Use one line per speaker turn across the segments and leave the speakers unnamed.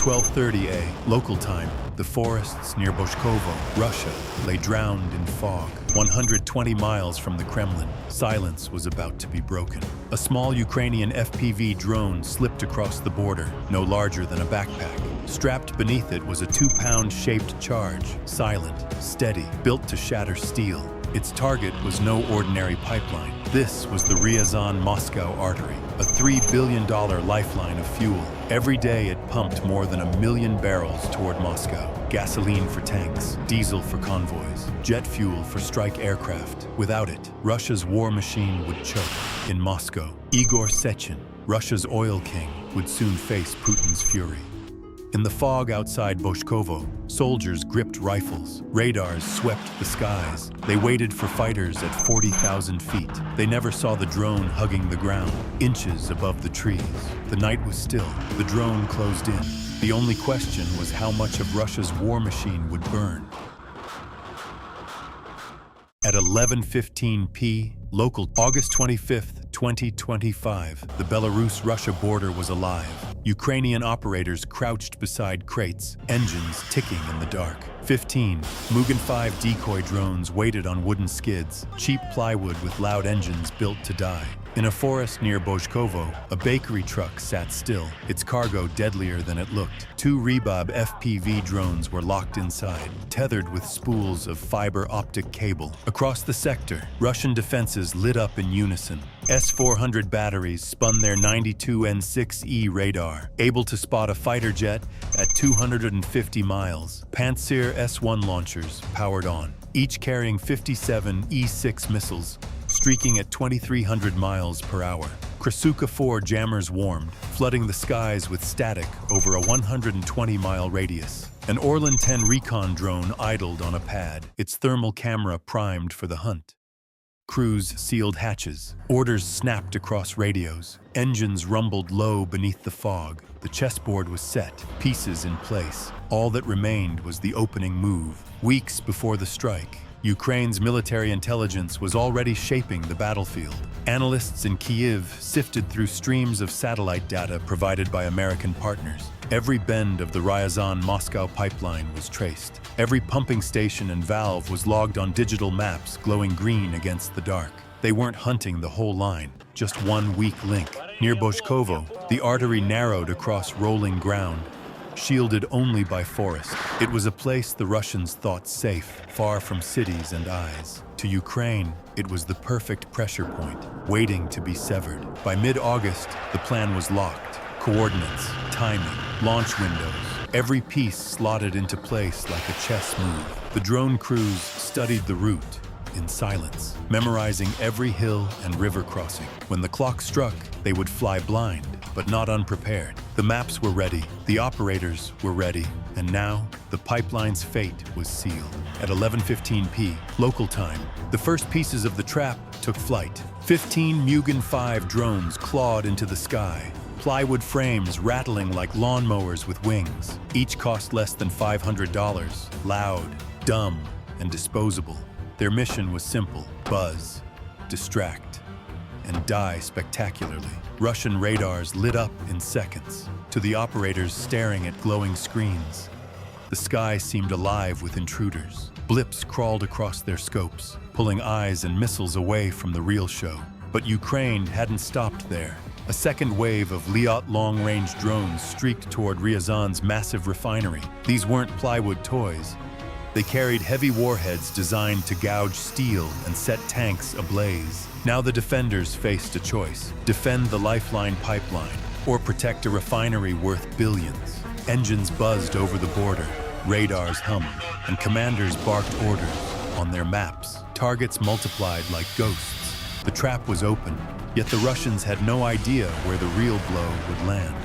12:30 local time, the forests near Boshkovo, Russia, lay drowned in fog. 120 miles from the Kremlin, silence was about to be broken. A small Ukrainian FPV drone slipped across the border, no larger than a backpack. Strapped beneath it was a 2-pound shaped charge, silent, steady, built to shatter steel. Its target was no ordinary pipeline. This was the Ryazan-Moscow artery, a $3 billion lifeline of fuel. Every day it pumped more than 1 million barrels toward Moscow. Gasoline for tanks, diesel for convoys, jet fuel for strike aircraft. Without it, Russia's war machine would choke. In Moscow, Igor Sechin, Russia's oil king, would soon face Putin's fury. In the fog outside Boshkovo, soldiers gripped rifles. Radars swept the skies. They waited for fighters at 40,000 feet. They never saw the drone hugging the ground, inches above the trees. The night was still. The drone closed in. The only question was how much of Russia's war machine would burn. At 11:15 p. local, August 25, 2025, the Belarus-Russia border was alive. Ukrainian operators crouched beside crates, engines ticking in the dark. 15 Mugen 5 decoy drones waited on wooden skids, cheap plywood with loud engines built to die. In a forest near Boshkovo, a bakery truck sat still, its cargo deadlier than it looked. 2 Rebab FPV drones were locked inside, tethered with spools of fiber optic cable. Across the sector, Russian defenses lit up in unison. S-400 batteries spun their 92 N6E radar, able to spot a fighter jet at 250 miles. Pantsir S-1 launchers powered on, each carrying 57 E-6 missiles, streaking at 2,300 miles per hour. Krasuka 4 jammers warmed, flooding the skies with static over a 120-mile radius. An Orlan 10 recon drone idled on a pad, its thermal camera primed for the hunt. Crews sealed hatches. Orders snapped across radios. Engines rumbled low beneath the fog. The chessboard was set, pieces in place. All that remained was the opening move. Weeks before the strike, Ukraine's military intelligence was already shaping the battlefield. Analysts in Kyiv sifted through streams of satellite data provided by American partners. Every bend of the Ryazan-Moscow pipeline was traced. Every pumping station and valve was logged on digital maps glowing green against the dark. They weren't hunting the whole line, just one weak link. Near Boshkovo, the artery narrowed across rolling ground, shielded only by forest. It was a place the Russians thought safe, far from cities and eyes. To Ukraine, it was the perfect pressure point, waiting to be severed. By mid-August, the plan was locked. Coordinates, timing, launch windows, every piece slotted into place like a chess move. The drone crews studied the route in silence, memorizing every hill and river crossing. When the clock struck, they would fly blind, but not unprepared. The maps were ready, the operators were ready, and now the pipeline's fate was sealed. At 11:15 p. local time, the first pieces of the trap took flight. 15 Mugen 5 drones clawed into the sky, plywood frames rattling like lawnmowers with wings. Each cost less than $500, loud, dumb, and disposable. Their mission was simple: buzz, distract, and die spectacularly. Russian radars lit up in seconds, to the operators staring at glowing screens. The sky seemed alive with intruders. Blips crawled across their scopes, pulling eyes and missiles away from the real show. But Ukraine hadn't stopped there. A second wave of Lyot long-range drones streaked toward Ryazan's massive refinery. These weren't plywood toys. They carried heavy warheads designed to gouge steel and set tanks ablaze. Now the defenders faced a choice: defend the lifeline pipeline or protect a refinery worth billions. Engines buzzed over the border, radars hummed, and commanders barked orders on their maps. Targets multiplied like ghosts. The trap was open, yet the Russians had no idea where the real blow would land.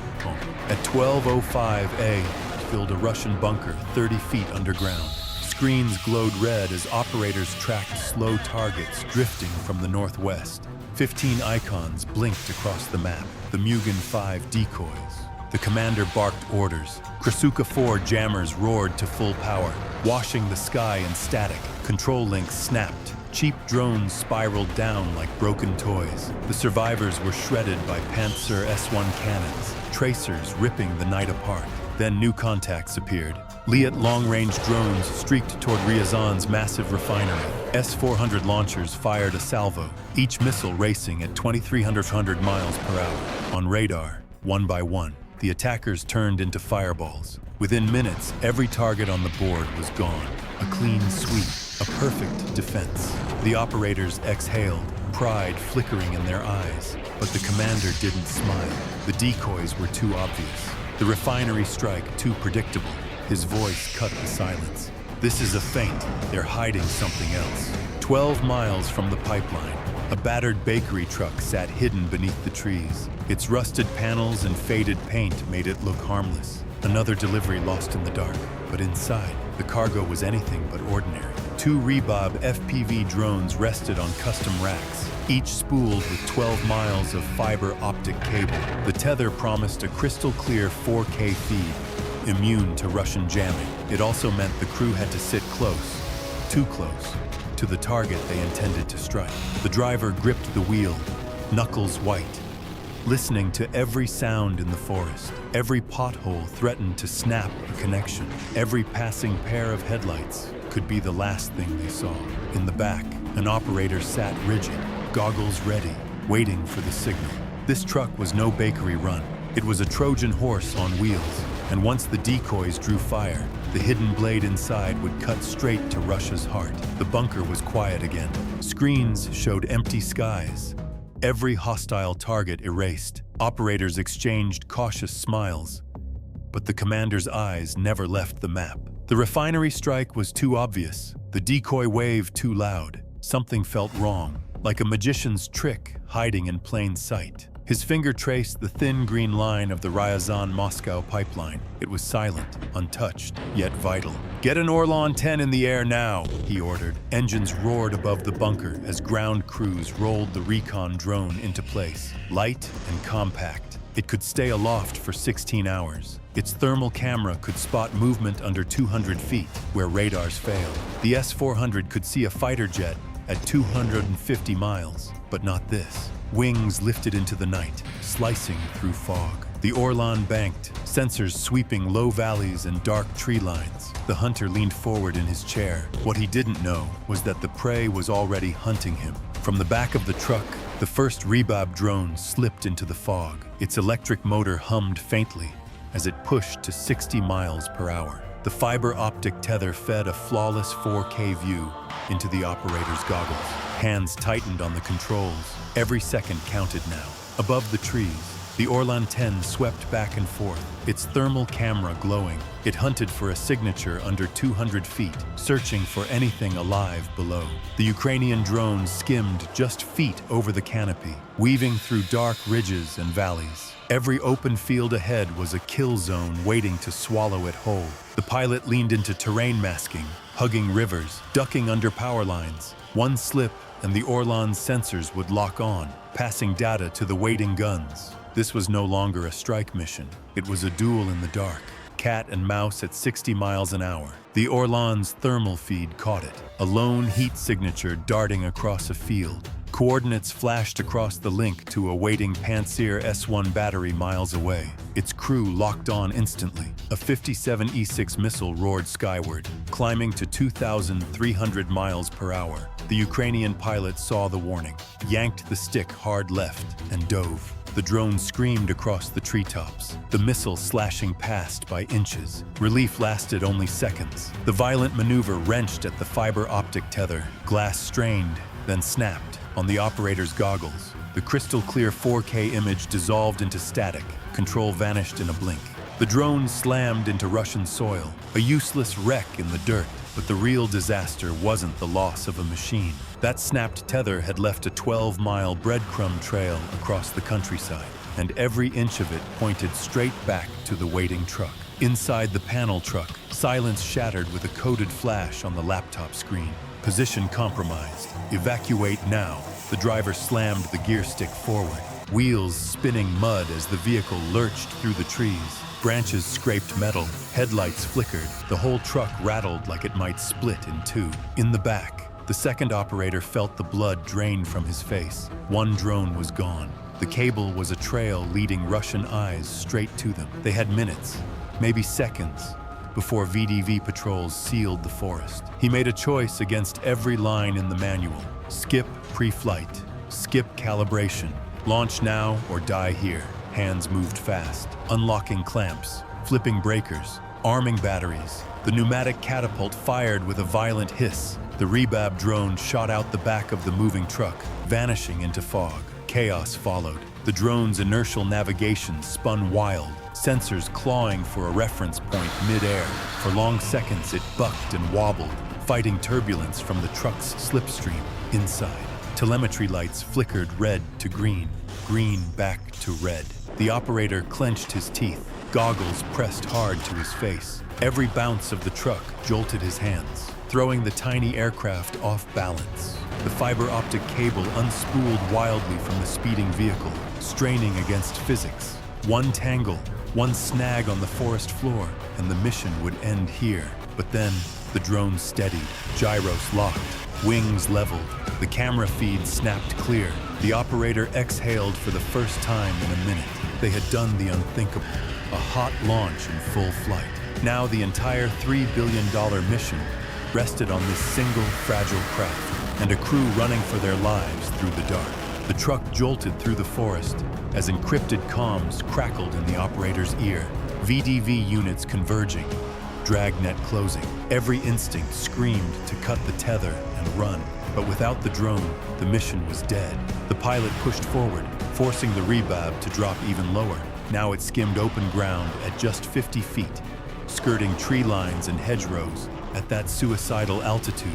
At 12:05 filled a Russian bunker 30 feet underground. Screens glowed red as operators tracked slow targets drifting from the northwest. 15 icons blinked across the map, the Mugen 5 decoys. The commander barked orders. Krasuka 4 jammers roared to full power, washing the sky in static. Control links snapped. Cheap drones spiraled down like broken toys. The survivors were shredded by Pantsir S-1 cannons, tracers ripping the night apart. Then new contacts appeared. Liat long-range drones streaked toward Ryazan's massive refinery. S-400 launchers fired a salvo, each missile racing at 2,300 miles per hour. On radar, one by one, the attackers turned into fireballs. Within minutes, every target on the board was gone. A clean sweep, a perfect defense. The operators exhaled, pride flickering in their eyes, but the commander didn't smile. The decoys were too obvious. The refinery strike too predictable. His voice cut the silence. This is a feint. They're hiding something else. 12 miles from the pipeline, a battered bakery truck sat hidden beneath the trees. Its rusted panels and faded paint made it look harmless. Another delivery lost in the dark. But inside, the cargo was anything but ordinary. 2 Ryazan FPV drones rested on custom racks, each spooled with 12 miles of fiber optic cable. The tether promised a crystal-clear 4K feed, immune to Russian jamming. It also meant the crew had to sit close, too close, to the target they intended to strike. The driver gripped the wheel, knuckles white, listening to every sound in the forest. Every pothole threatened to snap a connection. Every passing pair of headlights could be the last thing they saw. In the back, an operator sat rigid, goggles ready, waiting for the signal. This truck was no bakery run. It was a Trojan horse on wheels, and once the decoys drew fire, the hidden blade inside would cut straight to Russia's heart. The bunker was quiet again. Screens showed empty skies. Every hostile target erased. Operators exchanged cautious smiles, but the commander's eyes never left the map. The refinery strike was too obvious, the decoy wave too loud. Something felt wrong, like a magician's trick hiding in plain sight. His finger traced the thin green line of the Ryazan-Moscow pipeline. It was silent, untouched, yet vital. "Get an Orlan 10 in the air now," he ordered. Engines roared above the bunker as ground crews rolled the recon drone into place. Light and compact, it could stay aloft for 16 hours. Its thermal camera could spot movement under 200 feet, where radars failed. The S-400 could see a fighter jet at 250 miles, but not this. Wings lifted into the night, slicing through fog. The Orlan banked, sensors sweeping low valleys and dark tree lines. The hunter leaned forward in his chair. What he didn't know was that the prey was already hunting him. From the back of the truck, the first Ryazan drone slipped into the fog. Its electric motor hummed faintly as it pushed to 60 miles per hour. The fiber optic tether fed a flawless 4K view into the operator's goggles. Hands tightened on the controls. Every second counted now. Above the trees, the Orlan 10 swept back and forth, its thermal camera glowing. It hunted for a signature under 200 feet, searching for anything alive below. The Ukrainian drone skimmed just feet over the canopy, weaving through dark ridges and valleys. Every open field ahead was a kill zone waiting to swallow it whole. The pilot leaned into terrain masking, hugging rivers, ducking under power lines. One slip and the Orlan's sensors would lock on, passing data to the waiting guns. This was no longer a strike mission. It was a duel in the dark, cat and mouse at 60 miles an hour. The Orlan's thermal feed caught it, a lone heat signature darting across a field. Coordinates flashed across the link to a waiting Pantsir S-1 battery miles away. Its crew locked on instantly. A 57 E-6 missile roared skyward, climbing to 2,300 miles per hour. The Ukrainian pilot saw the warning, yanked the stick hard left, and dove. The drone screamed across the treetops, the missile slashing past by inches. Relief lasted only seconds. The violent maneuver wrenched at the fiber optic tether. Glass strained, then snapped. On the operator's goggles, the crystal-clear 4K image dissolved into static. Control vanished in a blink. The drone slammed into Russian soil, a useless wreck in the dirt. But the real disaster wasn't the loss of a machine. That snapped tether had left a 12-mile breadcrumb trail across the countryside, and every inch of it pointed straight back to the waiting truck. Inside the panel truck, silence shattered with a coded flash on the laptop screen. Position compromised. Evacuate now. The driver slammed the gear stick forward, wheels spinning mud as the vehicle lurched through the trees. Branches scraped metal, headlights flickered. The whole truck rattled like it might split in two. In the back, the second operator felt the blood drain from his face. One drone was gone. The cable was a trail leading Russian eyes straight to them. They had minutes, maybe seconds, before VDV patrols sealed the forest. He made a choice against every line in the manual. Skip pre-flight, skip calibration, launch now or die here. Hands moved fast, unlocking clamps, flipping breakers, arming batteries. The pneumatic catapult fired with a violent hiss. The Rebab drone shot out the back of the moving truck, vanishing into fog. Chaos followed. The drone's inertial navigation spun wild, sensors clawing for a reference point mid-air. For long seconds, it bucked and wobbled, fighting turbulence from the truck's slipstream inside. Telemetry lights flickered red to green, green back to red. The operator clenched his teeth, goggles pressed hard to his face. Every bounce of the truck jolted his hands, throwing the tiny aircraft off balance. The fiber optic cable unspooled wildly from the speeding vehicle, straining against physics. One tangle, one snag on the forest floor, and the mission would end here. But then, the drone steadied, gyros locked, wings leveled. The camera feed snapped clear. The operator exhaled for the first time in a minute. They had done the unthinkable, a hot launch in full flight. Now the entire $3 billion mission rested on this single, fragile craft, and a crew running for their lives through the dark. The truck jolted through the forest as encrypted comms crackled in the operator's ear. VDV units converging, dragnet closing. Every instinct screamed to cut the tether and run. But without the drone, the mission was dead. The pilot pushed forward, forcing the Rebab to drop even lower. Now it skimmed open ground at just 50 feet, skirting tree lines and hedgerows. At that suicidal altitude,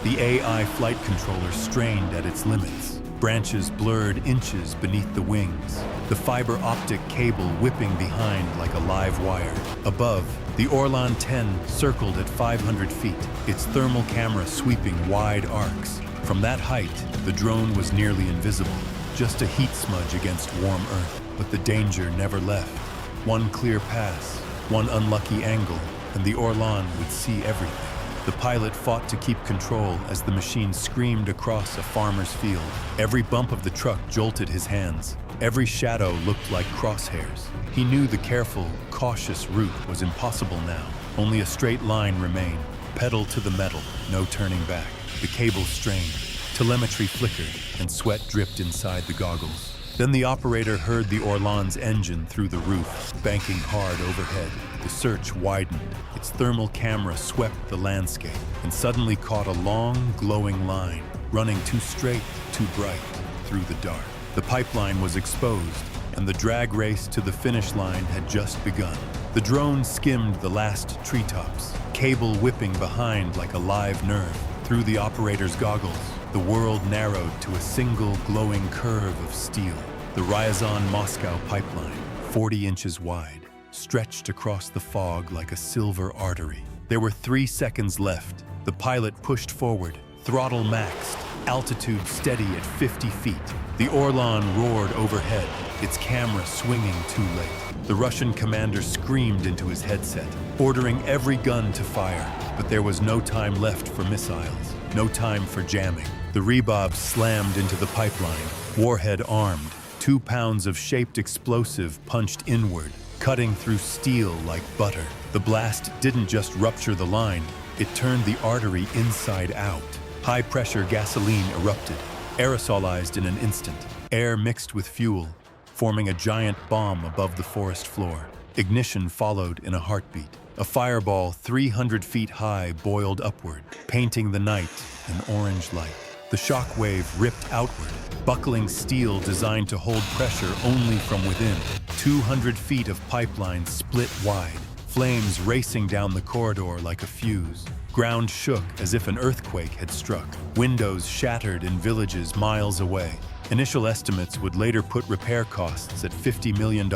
the AI flight controller strained at its limits. Branches blurred inches beneath the wings, the fiber optic cable whipping behind like a live wire. Above, the Orlan 10 circled at 500 feet, its thermal camera sweeping wide arcs. From that height, the drone was nearly invisible, just a heat smudge against warm Earth. But the danger never left. One clear pass, one unlucky angle, and the Orlan would see everything. The pilot fought to keep control as the machine screamed across a farmer's field. Every bump of the truck jolted his hands. Every shadow looked like crosshairs. He knew the careful, cautious route was impossible now. Only a straight line remained, pedal to the metal, no turning back. The cable strained, telemetry flickered, and sweat dripped inside the goggles. Then the operator heard the Orlan's engine through the roof, banking hard overhead. The search widened. Its thermal camera swept the landscape and suddenly caught a long, glowing line, running too straight, too bright, through the dark. The pipeline was exposed, and the drag race to the finish line had just begun. The drone skimmed the last treetops, cable whipping behind like a live nerve. Through the operator's goggles, the world narrowed to a single glowing curve of steel. The Ryazan-Moscow pipeline, 40 inches wide, stretched across the fog like a silver artery. There were 3 seconds left. The pilot pushed forward, throttle maxed, altitude steady at 50 feet. The Orlan roared overhead, its camera swinging too late. The Russian commander screamed into his headset, ordering every gun to fire. But there was no time left for missiles, no time for jamming. The Rebab slammed into the pipeline, warhead armed. 2 pounds of shaped explosive punched inward, cutting through steel like butter. The blast didn't just rupture the line, it turned the artery inside out. High-pressure gasoline erupted, aerosolized in an instant. Air mixed with fuel, forming a giant bomb above the forest floor. Ignition followed in a heartbeat. A fireball 300 feet high boiled upward, painting the night an orange light. The shockwave ripped outward, buckling steel designed to hold pressure only from within. 200 feet of pipeline split wide, flames racing down the corridor like a fuse. Ground shook as if an earthquake had struck. Windows shattered in villages miles away. Initial estimates would later put repair costs at $50 million,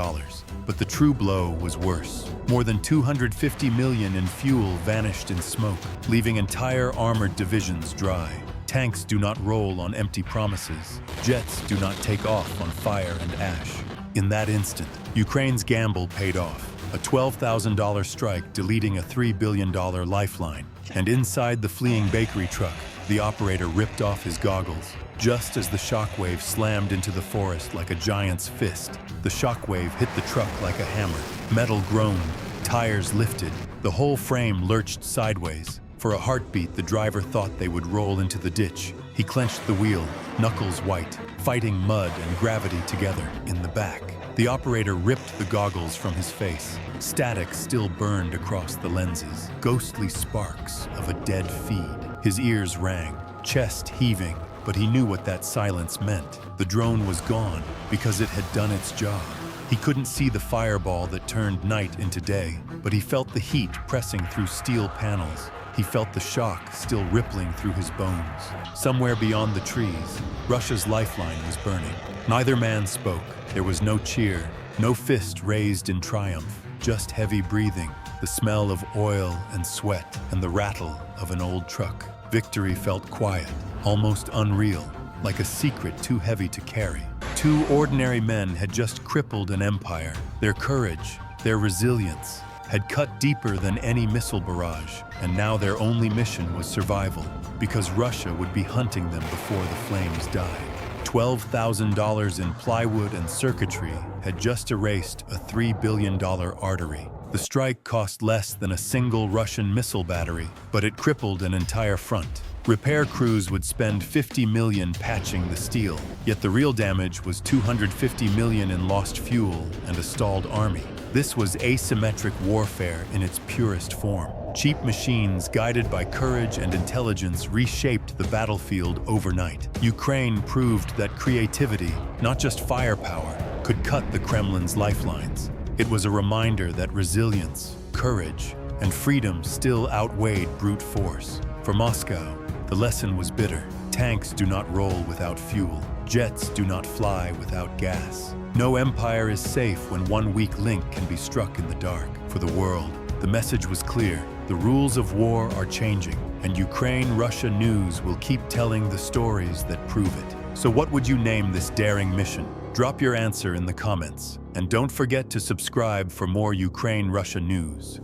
but the true blow was worse. More than $250 million in fuel vanished in smoke, leaving entire armored divisions dry. Tanks do not roll on empty promises. Jets do not take off on fire and ash. In that instant, Ukraine's gamble paid off. A $12,000 strike deleting a $3 billion lifeline. And inside the fleeing bakery truck, the operator ripped off his goggles. Just as the shockwave slammed into the forest like a giant's fist, the shockwave hit the truck like a hammer. Metal groaned, tires lifted. The whole frame lurched sideways. For a heartbeat, the driver thought they would roll into the ditch. He clenched the wheel, knuckles white, fighting mud and gravity together in the back. The operator ripped the goggles from his face. Static still burned across the lenses, ghostly sparks of a dead feed. His ears rang, chest heaving, but he knew what that silence meant. The drone was gone because it had done its job. He couldn't see the fireball that turned night into day, but he felt the heat pressing through steel panels. He felt the shock still rippling through his bones. Somewhere beyond the trees, Russia's lifeline was burning. Neither man spoke. There was no cheer, no fist raised in triumph, just heavy breathing, the smell of oil and sweat, and the rattle of an old truck. Victory felt quiet, almost unreal, like a secret too heavy to carry. Two ordinary men had just crippled an empire. Their courage, their resilience, had cut deeper than any missile barrage, and now their only mission was survival, because Russia would be hunting them before the flames died. $12,000 in plywood and circuitry had just erased a $3 billion artery. The strike cost less than a single Russian missile battery, but it crippled an entire front. Repair crews would spend $50 million patching the steel, yet the real damage was $250 million in lost fuel and a stalled army. This was asymmetric warfare in its purest form. Cheap machines guided by courage and intelligence reshaped the battlefield overnight. Ukraine proved that creativity, not just firepower, could cut the Kremlin's lifelines. It was a reminder that resilience, courage, and freedom still outweighed brute force. For Moscow, the lesson was bitter. Tanks do not roll without fuel. Jets do not fly without gas. No empire is safe when one weak link can be struck in the dark. For the world, the message was clear. The rules of war are changing, and Ukraine-Russia news will keep telling the stories that prove it. So what would you name this daring mission? Drop your answer in the comments, and don't forget to subscribe for more Ukraine-Russia news.